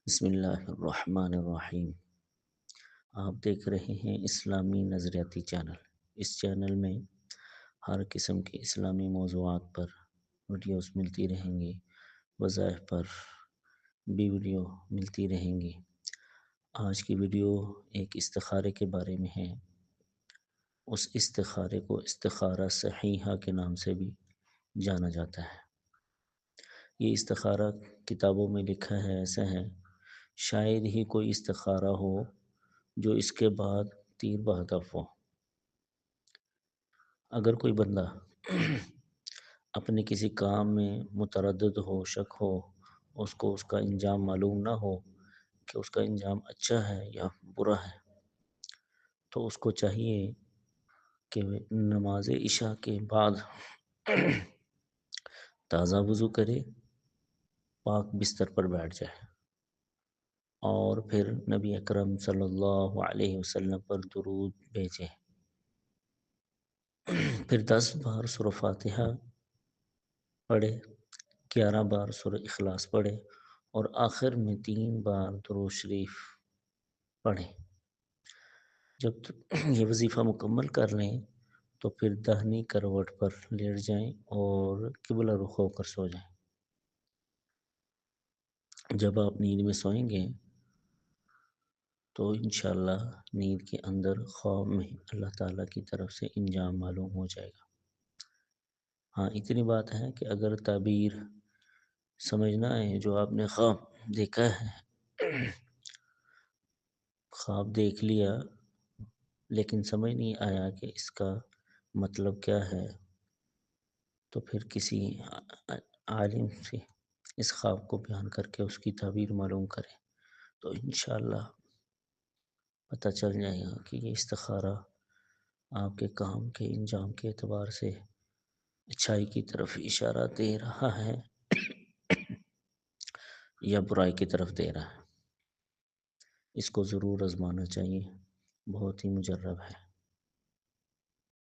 بسم اللہ الرحمن الرحیم۔ آپ دیکھ رہے ہیں اسلامی نظریاتی چینل۔ اس چینل میں ہر قسم کے اسلامی موضوعات پر ویڈیوز ملتی رہیں گی، وظائف پر بھی ویڈیو ملتی رہیں گی۔ آج کی ویڈیو ایک استخارے کے بارے میں ہے۔ اس استخارے کو استخارہ صحیحہ کے نام سے بھی جانا جاتا ہے۔ یہ استخارہ کتابوں میں لکھا ہے، ایسا ہے شاید ہی کوئی استخارہ ہو جو اس کے بعد تیر بہدف ہو۔ اگر کوئی بندہ اپنے کسی کام میں متردد ہو، شک ہو، اس کو اس کا انجام معلوم نہ ہو کہ اس کا انجام اچھا ہے یا برا ہے، تو اس کو چاہیے کہ نماز عشاء کے بعد تازہ وضو کرے، پاک بستر پر بیٹھ جائے اور پھر نبی اکرم صلی اللہ علیہ وسلم پر درود بھیجے، پھر 10 بار سورہ فاتحہ پڑھے، 11 بار سورہ اخلاص پڑھے اور آخر میں 3 بار درود شریف پڑھیں۔ جب یہ وظیفہ مکمل کر لیں تو پھر داہنی کروٹ پر لیٹ جائیں اور قبلہ رخ ہو کر سو جائیں۔ جب آپ نیند میں سوئیں گے تو انشاءاللہ نیند کے اندر خواب میں اللہ تعالیٰ کی طرف سے انجام معلوم ہو جائے گا۔ ہاں، اتنی بات ہے کہ اگر تعبیر سمجھنا ہے جو آپ نے خواب دیکھا ہے، خواب دیکھ لیا لیکن سمجھ نہیں آیا کہ اس کا مطلب کیا ہے، تو پھر کسی عالم سے اس خواب کو بیان کر کے اس کی تعبیر معلوم کریں تو انشاءاللہ پتہ چل جائے گا کہ یہ استخارہ آپ کے کام کے انجام کے اعتبار سے اچھائی کی طرف اشارہ دے رہا ہے یا برائی کی طرف دے رہا ہے۔ اس کو ضرور آزمانا چاہیے، بہت ہی مجرب ہے۔